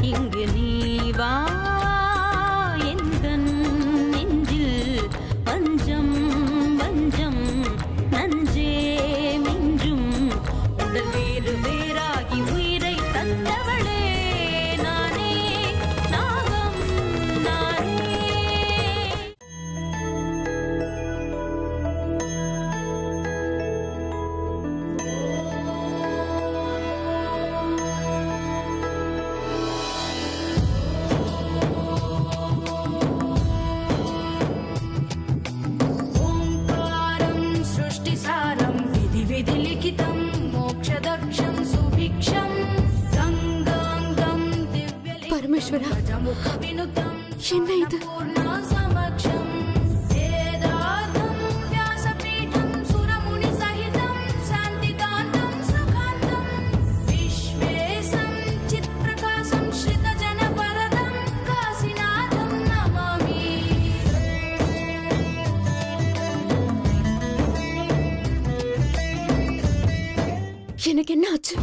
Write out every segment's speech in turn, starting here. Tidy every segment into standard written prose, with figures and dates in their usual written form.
இங்கு நீ வா எந்தன் நெஞ்சில் பஞ்சம் வஞ்சம் நஞ்சே மிஞ்சும் உடல் வேறு வேறாகி உயிரை தந்தவளே நானே நாகம் நானே. பரமேஸ்வரா, என்ன இது? எனக்கு என்ன ஆச்சு?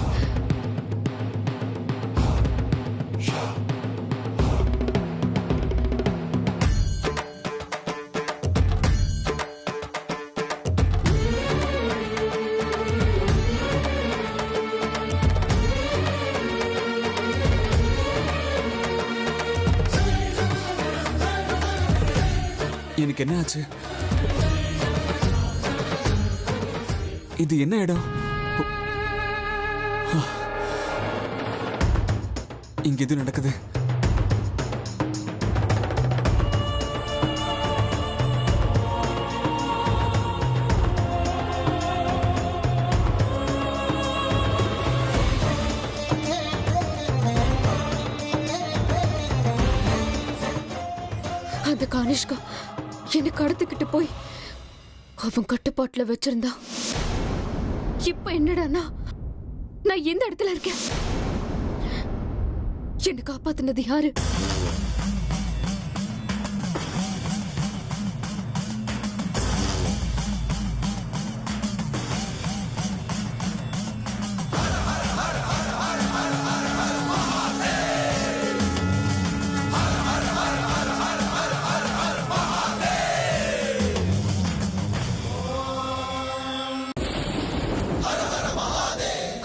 எனக்கு என்ன ஆச்சு? இது என்ன இடம்? இங்க எது நடக்குது? அந்த கானிஷ்கா என்ன கடத்திக்கிட்டு போய் அவன் கட்டுப்பாட்டுல வச்சிருந்தா. இப்ப என்னடானா நான் எந்த இடத்துல இருக்கேன்? என்ன காப்பாத்தினது யாரு?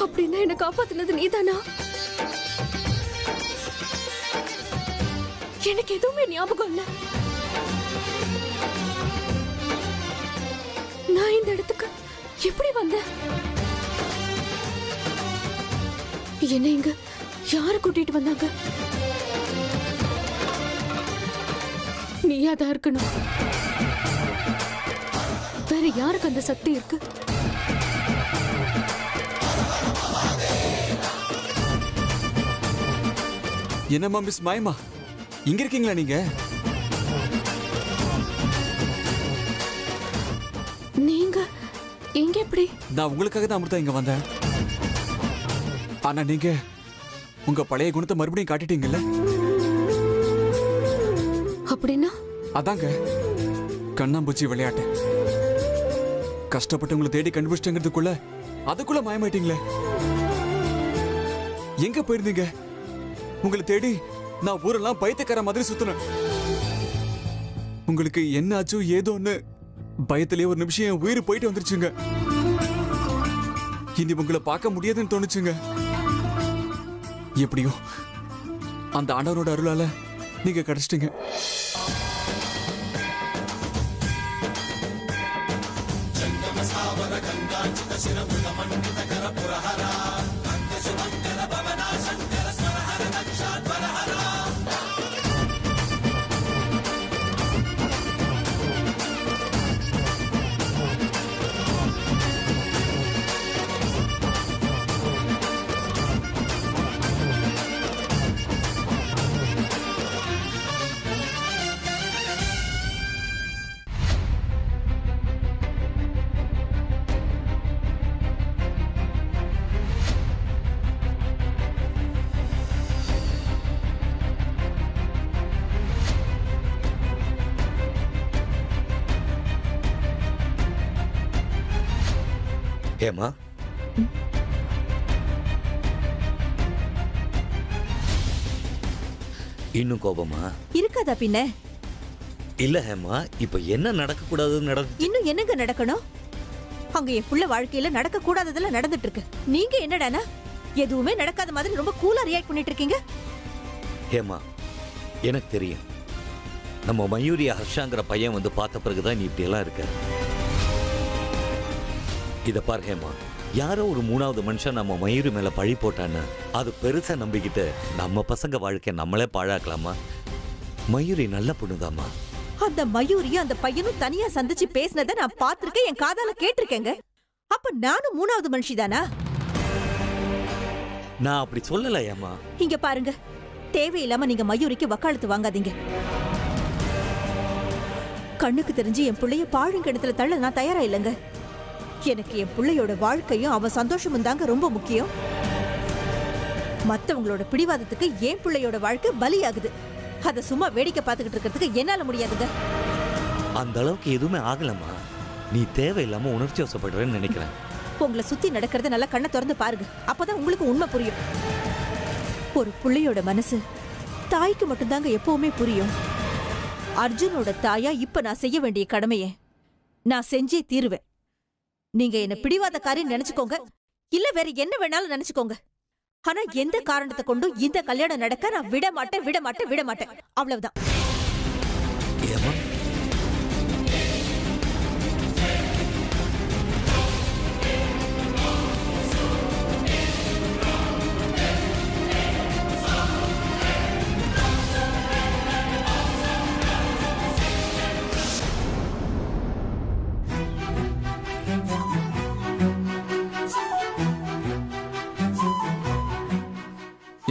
அப்படின்னா என்ன காப்பாத்தினது நீதானா? எனக்கு எதுவுமே ஞாபகம் இல்ல. நான் இந்த இடத்துக்கு எப்படி வந்தேன்? என்ன இங்க யாரு கூட்டிட்டு வந்தாங்க? நீயா தான் இருக்கணும். வேற யாருக்கு அந்த சக்தி இருக்கு? என்னம்மா மிஸ் மாயமா, இங்க இருக்கீங்களா நீங்க? நீங்க இங்க எப்படி? நான் உங்களுக்காக தான் அமிர்தா இங்க வந்தேன். ஆனா நீங்க உங்க பழைய குணத்தை மறுபடியும் காட்டிட்டீங்கல்ல. அப்படின்னா? அதாங்க கண்ணாம்பூச்சி விளையாட்டு. கஷ்டப்பட்டு உங்களை தேடி கண்டுபிடிச்சிட்டங்கிறதுக்குள்ள அதுக்குள்ள மாயமாயிட்டீங்களே. எங்க போயிருந்தீங்க? உங்களை தேடி நான் ஊரெல்லாம் பைத்தியக்கார மாதிரி சுத்தினேன். உங்களுக்கு என்ன ஆச்சோ ஏதோன்னு பயத்திலே ஒரு நிமிஷம் என் உயிர் போயிட்டு வந்துருச்சுங்க. இனி உங்களை பார்க்க முடியாதுன்னு தோணுச்சுங்க. எப்படியோ அந்த ஆண்டவரோட அருளால நீங்க கிடைச்சிட்டீங்க. ஏமா இன்னும் கோபமா இருக்காதா பின்ன? இல்ல ஹேமா, இப்ப என்ன நடக்க கூடாதுன்னு நடந்து இன்னும் என்னங்க நடக்கணும்? அங்க என் புள்ள வாழ்க்கையில நடக்க கூடாததெல்லாம் நடந்துட்டு இருக்கு. நீங்க என்னடானா எதுவுமே நடக்காத மாதிரி ரொம்ப கூலா ரியாக்ட் பண்ணிட்டு இருக்கீங்க. ஹேமா, எனக்கு தெரியும் நம்ம மயூரி ஹர்ஷாங்கிற பையன் வந்து பார்த்த பிறகுதான் நீ இப்படி எல்லாம் இருக்க. இத பார் ஹேமா, யாரோ ஒரு மூணாவது மனுஷன் நம்ம மயூரி மேல பழி போட்டான்னு அது பெருசா நம்பிக்கிட்டு நம்ம பசங்க வாழ்க்கை நம்மளே பாழாக்கலாமா? மயூரி நல்ல பொண்ணுதாமா. அந்த மயூரியும் அந்த பையனும் தனியா சந்திச்சு பேசினதை நான் பார்த்திருக்கேன், என் காதால கேட்டிருக்கேங்க. அப்ப நானும் மூணாவது மனுஷிதானா? நான் அப்படி சொல்லல ஏமா. இங்க பாருங்க, தேவையில்லாம நீங்க மயூரிக்கு வக்காலத்து வாங்காதீங்க. கண்ணுக்கு தெரிஞ்சு என் பிள்ளைய பாழுங்கிணத்துல தள்ள நான் தயாரா இல்லைங்க. எனக்கு என் பிள்ளையோட வாழ்க்கையும் அவன் சந்தோஷமும் தாங்க ரொம்ப முக்கியம். மத்தவங்களோட பிடிவாதத்துக்கு என் பிள்ளையோட வாழ்க்கை பலியாகுது. அதை சும்மா வேடிக்கை பார்த்துக்கிட்டு இருக்கிறதுக்கு என்னால முடியாதுங்க. அந்த அளவுக்கு எதுவுமே ஆகலமா. நீ தேவையில்லாம உணர்ச்சி வசப்படுறேன்னு நினைக்கிறேன். உங்களை சுத்தி நடக்கிறத நல்லா கண்ணை திறந்து பாருங்க, அப்பதான் உங்களுக்கு உண்மை புரியும். ஒரு பிள்ளையோட மனசு தாய்க்கு மட்டும்தாங்க எப்பவுமே புரியும். அர்ஜுனோட தாயா இப்ப நான் செய்ய வேண்டிய கடமையை நான் செஞ்சே தீருவேன். நீங்க என்ன பிடிவாதக்காரின்னு நினைச்சுக்கோங்க, இல்ல வேற என்ன வேணாலும் நினைச்சுக்கோங்க. ஆனா எந்த காரணத்தை கொண்டும் இந்த கல்யாணம் நடக்க நான் விட மாட்டேன், விட மாட்டேன், விட மாட்டேன். அவ்வளவுதான்.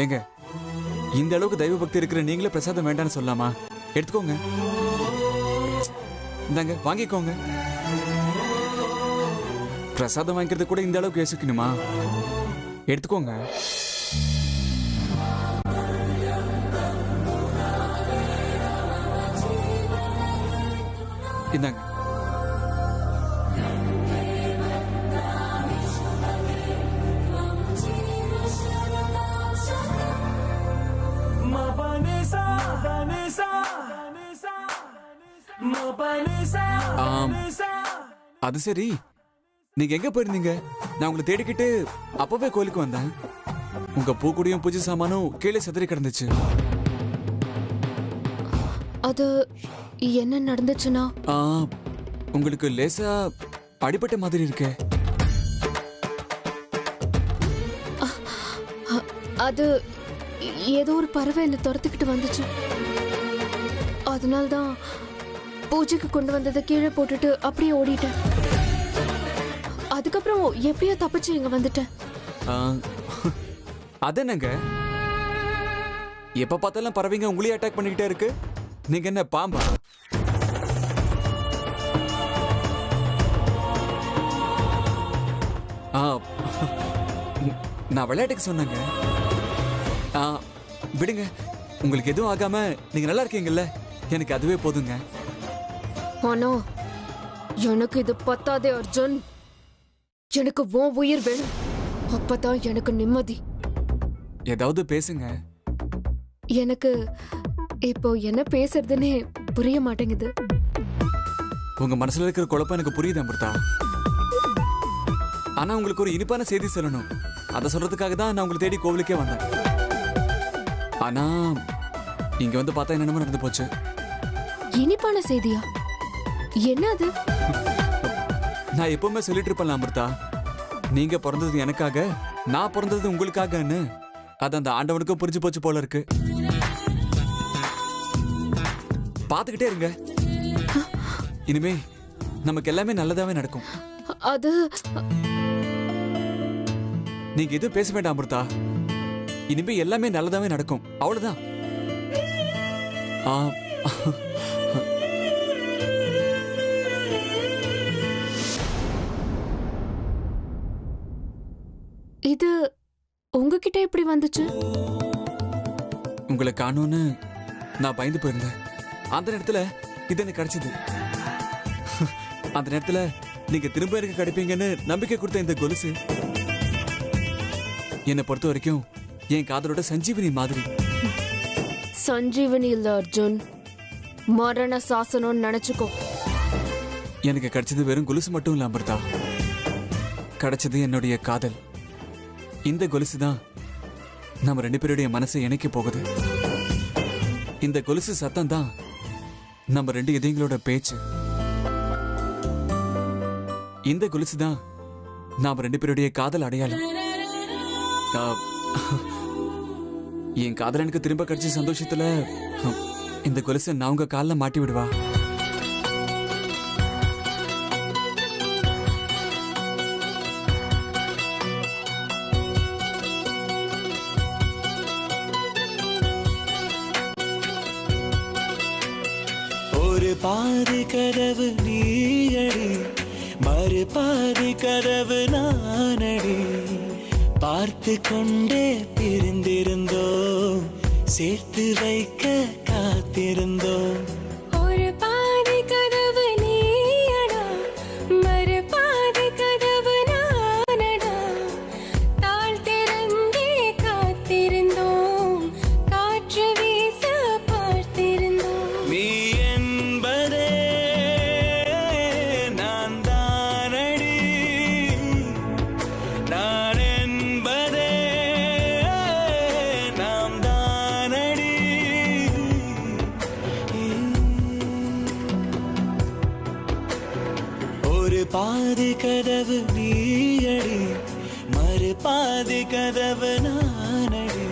ஏங்க, இந்த அளவுக்கு தெய்வ பக்தி இருக்கிற நீங்களே பிரசாதம் வேண்டான்னு சொல்லலாமா? எடுத்துக்கோங்க, இந்தாங்க வாங்கிக்கோங்க. பிரசாதம் வாங்கிக்கிறது கூட இந்த அளவுக்கு யோசிக்கணுமா? எடுத்துக்கோங்க. இந்தாங்க. அது சரி, நீங்க எங்க போயிருந்தீங்க? நான் உங்களை தேடிக்கிட்டு அப்பவே கோயிலுக்கு வந்தேன். உங்க பூக்குடியும் பூஜை சாமானும் கீழே சிதறி கிடந்துச்சு. அது என்ன நடந்துச்சுன்னா, உங்களுக்கு லேசா அடிபட்ட மாதிரி இருக்கே. அது ஏதோ ஒரு பறவை என்ன துரத்துக்கிட்டு வந்துச்சு. அதனால்தான் பூஜைக்கு கொண்டு வந்ததை கீழே போட்டுட்டு அப்படியே ஓடிட்டேன். அதுக்கப்புறம் எப்படியோ தப்பிச்சு இங்க வந்துட்டேன். அது என்னங்க, எப்ப பார்த்தாலும் பறவைங்க உங்களையே அட்டாக் பண்ணிக்கிட்டே இருக்கு. நீங்க என்ன பாம்பா? நான் விளையாட்டுக்கு சொன்னேங்க. விடுங்க, உங்களுக்கு எதுவும் ஆகாம நீங்க நல்லா இருக்கீங்கல்ல, எனக்கு அதுவே போதுங்க. ஆனா எனக்கு இது பத்தாதே அர்ஜுன். எனக்கு உன் உயிர் வேணும், அப்பதான் எனக்கு நிம்மதி. ஏதாவது பேசுங்க. எனக்கு இப்போ என்ன பேசுறதுன்னே புரிய மாட்டேங்குது. உங்க மனசுல இருக்கிற குழப்பம் எனக்கு புரியுது அமிர்தா. ஆனா உங்களுக்கு ஒரு இனிப்பான செய்தி சொல்லணும். அதை சொல்றதுக்காக தான் நான் உங்களை தேடி கோவிலுக்கே வந்தேன். ஆனா இங்க வந்து பார்த்தா என்னென்னமோ நடந்து போச்சு. இனிப்பான செய்தியா? என்ன அது? நான் எப்பவுமே சொல்லிட்டு இருப்பேன் அமிர்தா, நீங்க பிறந்தது எனக்காக, நான் பிறந்தது உங்களுக்காகன்னு. அது அந்த ஆண்டவனுக்கும் புரிஞ்சு போச்சு போல இருக்கு. பாத்துக்கிட்டே இருங்க, இனிமே நமக்கு எல்லாமே நல்லதாவே நடக்கும். அது நீங்க எதுவும் பேச வேண்டாம் அமிர்தா, இனிமே எல்லாமே நல்லதாவே நடக்கும். அவ்வளவுதான். இது உங்ககிட்ட எப்படி வந்துச்சு? உங்களை காணோன்னு நான் பயந்து போயிருந்தேன். அந்த நேரத்துல இது எனக்கு கிடைச்சது. அந்த நேரத்துல நீங்க திரும்ப எனக்கு கிடைப்பீங்கன்னு நம்பிக்கை கொடுத்த இந்த கொலுசு என்னை பொறுத்த வரைக்கும் என் காதலோட சஞ்சீவனி மாதிரி. சஞ்சீவனி இல்ல அர்ஜுன், மரண சாசனம்னு நினைச்சுக்கோ. எனக்கு கிடைச்சது வெறும் கொலுசு மட்டும் இல்ல அமிர்தா, கிடைச்சது என்னுடைய காதல். இந்த கொலுசு தான் நம்ம 2 பேருடைய மனசை இணைக்க போகுது. இந்த கொலுசு சத்தம் தான் நம்ம 2 இதயங்களோட பேச்சு. இந்த கொலுசு தான் நாம 2 பேருடைய காதல் அடையாளம். என் காதலனுக்கு திரும்ப கிடைச்ச சந்தோஷத்துல இந்த கொலுசை நான் உங்க காலில் மாட்டி விடுவா. ஒரு பாதி கதவு நீயடி, மறு பாதி கதவு நானடி. பார்த்து கொண்டே பிரிந்திருந்தோம், சேர்த்து வைக்க காத்திருந்தோம். ஒரு பாதி கதவு நீயடா, மறு பாதி கதவு நானடா. தாழ் திறந்தே காத்திருந்தோம், காற்று வீச பார்த்திருந்தோம். நீ என்பதே நான் தானடி, நான் என்பதே நாம் தானடி. ஒரு பாதி கதவு நீயடி, மறு பாதி கதவு நானடி.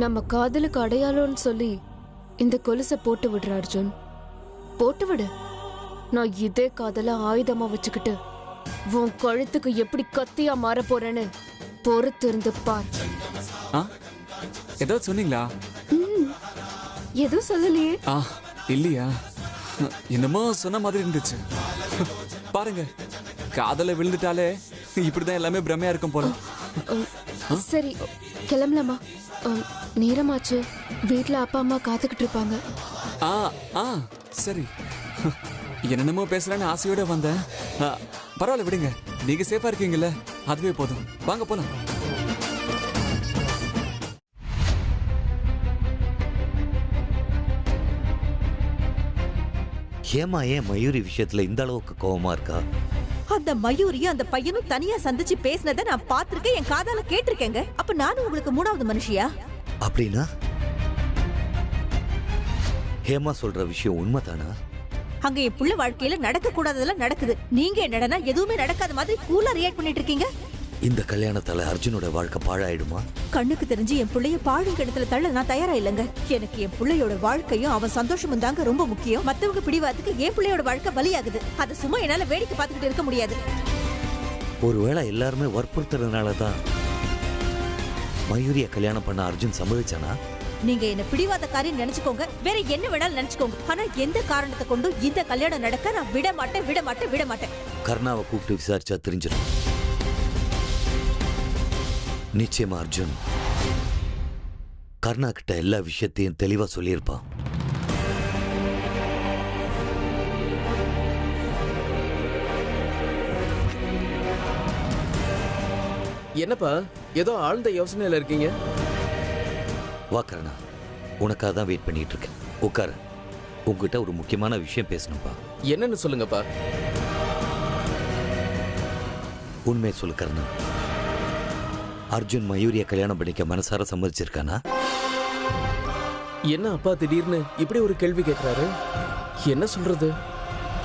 நம்ம காதலுக்கு அடையாளம்னு சொல்லி இந்த கொலுசை போட்டு விடுற அர்ஜுன், போட்டு விடு. நான் இதே காதல ஆயுதமா வச்சுக்கிட்டு உன் கழுத்துக்கு எப்படி கத்தியா மாற போறேன்னு பொறுத்து இருந்து பார். ஆ, ஏதாவது சொன்னீங்களா? எதுவும் சொல்லலையே. ஆ, இல்லையா? என்னமோ சொன்ன மாதிரி இருந்துச்சு. பாருங்க, காதல விழுந்துட்டாலே இப்படிதான் எல்லாமே பிரமையா இருக்கும் போல. சரி, கிளம்பலாமா? நேரமாச்சு, வீட்ல அப்பா அம்மா காத்துக்கிட்டு இருப்பாங்க. ஆ ஆ சரி. என்னென்னமோ பேசலான்னு ஆசையோட வந்தேன். பரவாயில்ல, விடுங்க. நீங்க சேஃபா இருக்கீங்கல்ல, அதுவே போதும். வாங்க போலாம். ஏமா ஏன் மயூரி விஷயத்துல இந்த அளவுக்கு கோவமா இருக்கா? அந்த மயூரியும் அந்த பையனும் தனியா சந்திச்சு பேசினதை நான் பார்த்திருக்கேன், என் காதால கேட்டிருக்கேங்க. அப்ப நானும் உங்களுக்கு 3வது மனுஷியா? அப்படின்னா ஹேமா சொல்ற விஷயம் உண்மைதானா? அங்க என் புள்ள வாழ்க்கையில நடக்க கூடாததெல்லாம் நடக்குது. நீங்க என்னடனா எதுவுமே நடக்காத மாதிரி கூலா ரியாக்ட் பண்ணிட்டு இருக்கீங்க. இந்த கல்யாணத்தால அர்ஜுனோட வாழ்க்கை பாழாயிடுமா? கண்ணுக்கு தெரிஞ்சு என் பிள்ளைய பாழும் கிடத்துல தள்ள நான் தயாரா இல்லைங்க. எனக்கு என் பிள்ளையோட வாழ்க்கையும் அவன் சந்தோஷமும் தாங்க ரொம்ப முக்கியம். மத்தவங்க பிடிவாதத்துக்கு என் பிள்ளையோட வாழ்க்கை பலியாகுது. அதை சும்மா என்னால வேடிக்கை பார்த்துக்கிட்டு இருக்க முடியாது. ஒருவேளை எல்லாருமே வற்புறுத்துறதுனாலதான் மயூரிய கல்யாணம் பண்ண அர்ஜுன் சம்மதிச்சானா? நீங்க என்ன பிடிவாதக்காரின்னு நினைச்சுக்கோங்க, வேற என்ன வேணாலும் நினைச்சுக்கோங்க. ஆனா எந்த காரணத்தை கொண்டும் இந்த கல்யாணம் நடக்க நான் விட மாட்டேன், விட மாட்டேன், விட மாட்டேன். கர்ணாவை கூப்பிட்டு விசாரிச்சா தெரிஞ்சிடும். நிச்சயமா அர்ஜுன் கர்ணா கிட்ட எல்லா விஷயத்தையும் தெளிவா சொல்லியிருப்பான். என்னப்பா ஏதோ ஆழ்ந்த யோசனையில இருக்கீங்க? வா கர்ணா, உனக்காக தான் வெயிட் பண்ணிட்டு இருக்கேன். உட்காரு. உங்ககிட்ட ஒரு முக்கியமான விஷயம் பேசணும்பா. என்னன்னு சொல்லுங்கப்பா. உண்மையை சொல்லு கர்ணா, அர்ஜுன் மயூரிய கல்யாணம் பண்ணிக்க மனசார சம்மதிச்சிருக்கானா? என்ன அப்பா திடீர்னு இப்படி ஒரு கேள்வி கேட்கிறாரு? என்ன சொல்றது?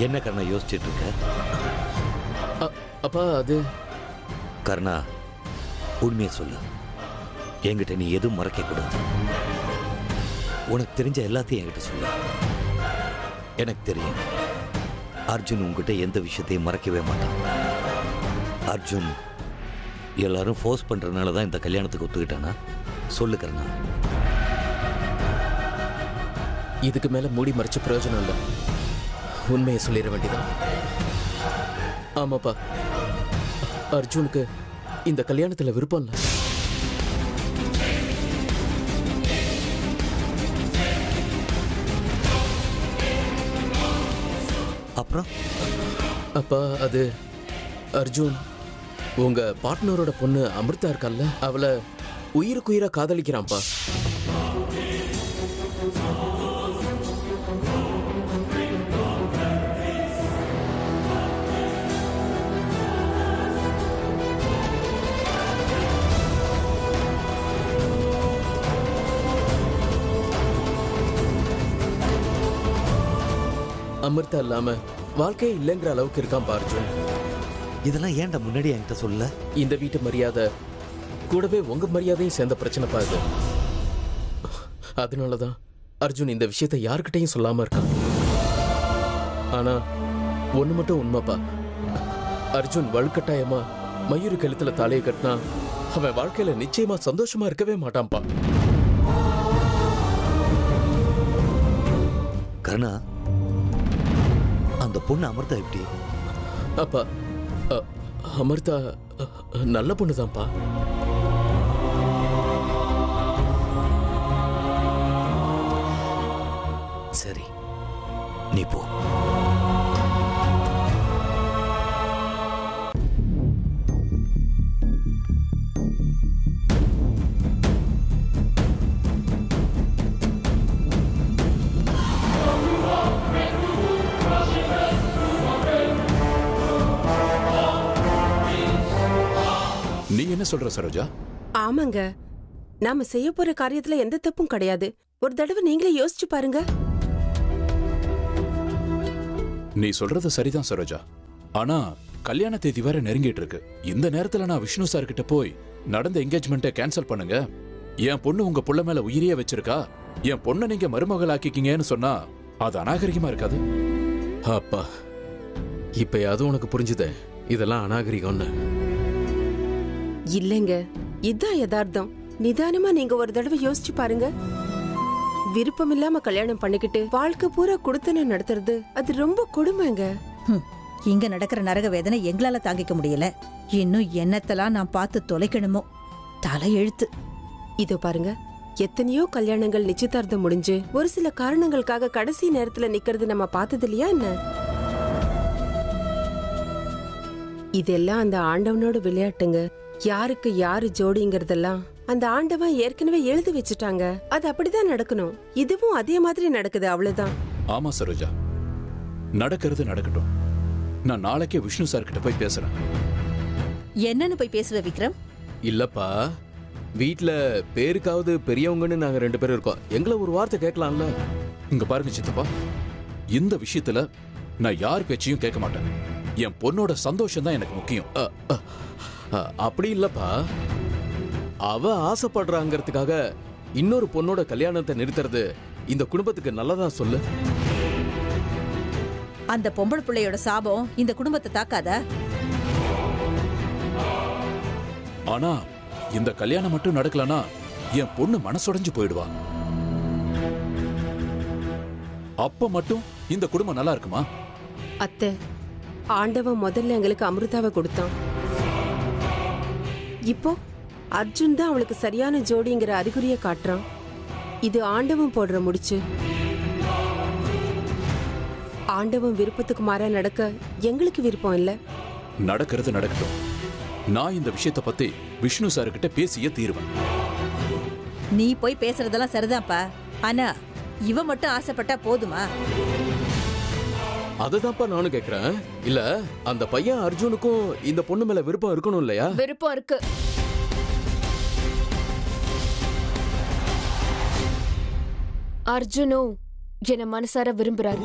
என்ன கர்ணா யோசிச்சுட்டு இருக்க? அப்பா அது கர்ணா, உண்மையை சொல்லு. என்கிட்ட நீ எதுவும் மறைக்க கூடாது. உனக்கு தெரிஞ்ச எல்லாத்தையும் என்கிட்ட சொல்லு. எனக்கு தெரியும் அர்ஜுன் உங்ககிட்ட எந்த விஷயத்தையும் மறைக்கவே மாட்டான். அர்ஜுன் எல்லாரும் ஃபோர்ஸ் பண்றதுனால தான் இந்த கல்யாணத்துக்கு ஒத்துக்கிட்டானா? சொல்லு கர்ணா. இதுக்கு மேல மூடி மறைச்ச பிரயோஜனம் இல்லை. உண்மையை சொல்லிட வேண்டியதான். ஆமாப்பா, அர்ஜுனுக்கு இந்த கல்யாணத்துல விருப்பம் இல்லை. அப்புறம் அப்பா அது அர்ஜுன் உங்க பார்ட்னரோட பொண்ணு அமிர்தா இருக்கல்ல, அவளை உயிருக்கு உயிரா காதலிக்கிறான்ப்பா. அமிர்தா இல்லாம வாழ்க்கையே இல்லைங்கிற அளவுக்கு இருக்கான் அர்ஜுன். இதெல்லாம் ஏன்டா முன்னாடி என்கிட்ட சொல்ல? இந்த வீட்டு மரியாதை கூடவே உங்க மரியாதையும் சேர்ந்த பிரச்சனை பாது. அதனாலதான் அர்ஜுன் இந்த விஷயத்தை யாருக்கிட்டையும் சொல்லாம இருக்கான். ஆனா ஒண்ணு மட்டும் உண்மைப்பா, அர்ஜுன் வலுக்கட்டாயமா மயூரி கழுத்துல தாலியை கட்டினா அவன் வாழ்க்கையில நிச்சயமா சந்தோஷமா இருக்கவே மாட்டான்ப்பா. கருணா, அந்த பொண்ணு அமிர்தா எப்படி? அப்பா, அமிர்தா நல்ல பொண்ணுதான்ப்பா. சரி, நீ போ. நீ என்ன சொல்ற சரோஜா? ஆமாங்க, நாம செய்ய போற காரியத்துல எந்த தப்பும் கிடையாது. ஒரு தடவை நீங்களே யோசிச்சு பாருங்க. நீ சொல்றது சரிதான் சரோஜா. ஆனா கல்யாண தேதி வேற நெருங்கிட்டு இருக்கு. இந்த நேரத்துல நான் விஷ்ணு சார் கிட்ட போய் நடந்த என்கேஜ்மெண்ட்டை கேன்சல் பண்ணுங்க, என் பொண்ணு உங்க புள்ள மேல உயிரியே வச்சிருக்கா, என் பொண்ணை நீங்க மருமகள் ஆக்கிக்கீங்கன்னு சொன்னா அது அநாகரிகமா இருக்காது? அப்பா, இப்பயாவது உனக்கு புரிஞ்சுதே இதெல்லாம் அநாகரிகம்னு. இல்லைங்க, இதான் யதார்த்தம். நிதானமா நீங்க ஒரு தடவை யோசிச்சு பாருங்க. விருப்பம் இல்லாம கல்யாணம் பண்ணிக்கிட்டு வாழ்க்கை பூரா குடுத்தன நடத்துறது அது ரொம்ப கொடுமைங்க. இங்க நடக்கிற நரக வேதனை எங்களால தாங்கிக்க முடியல. இன்னும் என்னத்தெல்லாம் நான் பார்த்து தொலைக்கணுமோ. தலை எழுத்து. இதோ பாருங்க, எத்தனையோ கல்யாணங்கள் நிச்சயதார்த்தம் முடிஞ்சு ஒரு சில காரணங்களுக்காக கடைசி நேரத்துல நிக்கிறது நம்ம பார்த்தது இல்லையா என்ன? இதெல்லாம் அந்த ஆண்டவனோட விளையாட்டுங்க. யாருக்கு யாரு ஜோடிங்கிறதெல்லாம் அந்த ஆண்டவன் ஏற்கனவே எழுதி வச்சுட்டாங்க. அது அப்படிதான் நடக்கணும். இதுவும் அதே மாதிரி நடக்குது, அவ்வளவுதான். ஆமா சரோஜா, நடக்கிறது நடக்கட்டும். நான் நாளைக்கே விஷ்ணு சார் கிட்ட போய் பேசுறேன். என்னன்னு போய் பேசுவ விக்ரம்? இல்லப்பா, வீட்ல பேருக்காவது பெரியவங்கன்னு நாங்க 2 பேரும் இருக்கோம். எங்களை ஒரு வார்த்தை கேட்கலாம்ல? இங்க பாருங்க சித்தப்பா, இந்த விஷயத்துல நான் யார் பேச்சையும் கேட்க மாட்டேன். என் பொண்ணோட சந்தோஷம் தான் எனக்கு முக்கியம். அப்படி இல்லப்பா, அவ ஆசைப்படுறாங்கிறதுக்காக இன்னொரு பொண்ணோட கல்யாணத்தை நிறுத்துறது இந்த குடும்பத்துக்கு நல்லதா சொல்லு? அந்த பொம்பளை பிள்ளையோட சாபம் இந்த குடும்பத்தை தாக்காதா? ஆனா இந்த கல்யாணம் மட்டும் நடக்கலனா என் பொண்ணு மனசுடைஞ்சு போயிடுவா. அப்ப மட்டும் இந்த குடும்பம் நல்லா இருக்குமா? அத்தை, ஆண்டவன் முதல்ல எங்களுக்கு அமிர்தாவை கொடுத்தான். இப்போ அர்ஜுன் தான் அவளுக்கு சரியான ஜோடிங்கிற அறிகுறிய காட்டுறான். இது ஆண்டவன் போடுற முடிச்சு. ஆண்டவன் விருப்பத்துக்கு மாறா நடக்க எங்களுக்கு விருப்பம் இல்ல. நடக்கிறது நடக்கட்டும். நான் இந்த விஷயத்தை பத்தி விஷ்ணு சார் கிட்ட பேசியே தீருவேன். நீ போய் பேசுறதெல்லாம் சரிதான்ப்பா. ஆனா இவ மட்டும் ஆசைப்பட்டா போதுமா? அதுதான்ப்பா நானும் கேக்குறேன். இல்ல அந்த பையன் அர்ஜுனுக்கும் இந்த பொண்ணு மேல விருப்பம் இருக்கணும் இல்லையா? விருப்பம் இருக்கு. அர்ஜுனும் என்ன மனசார விரும்புறாரு.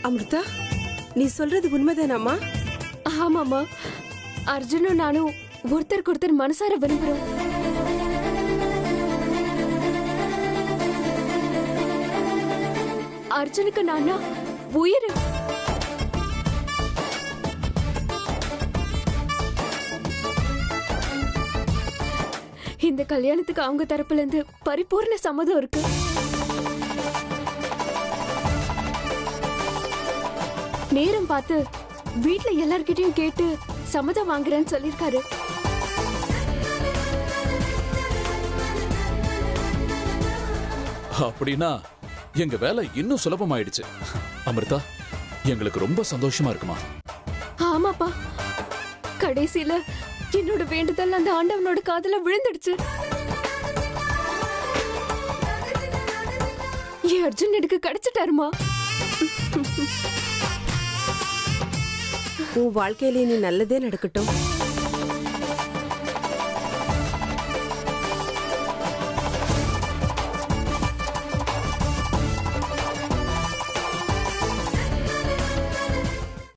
அமிர்தா, நீ சொல்றது உண்மைதானாமா? ஆமாமா, அர்ஜுனும் நானும் ஒருத்தருக்கு ஒருத்தர் மனசார விரும்புறோம். அர்ஜுனுக்கு நானா உயிர். இந்த கல்யாணத்துக்கு அவங்க தரப்புல இருந்து பரிபூர்ண சம்மதம் இருக்கு. நேரம் பார்த்து வீட்ல எல்லார்கிட்டயும் கேட்டு சம்மதம் வாங்குறேன்னு சொல்லிருக்காரு. அப்படின்னா எங்க வேலை இன்னும் சுலபமாயிடுச்சு. அமிர்தா, எங்களுக்கு ரொம்ப சந்தோஷமா இருக்குமா? ஆமாப்பா, கடைசியில என்னோட வேண்டுதல் அந்த ஆண்டவனோட காதுல விழுந்துடுச்சு. என் அர்ஜுன் எனக்கு கிடைச்சிட்டாருமா. உன் வாழ்க்கையில நீ நல்லதே நடக்கட்டும்.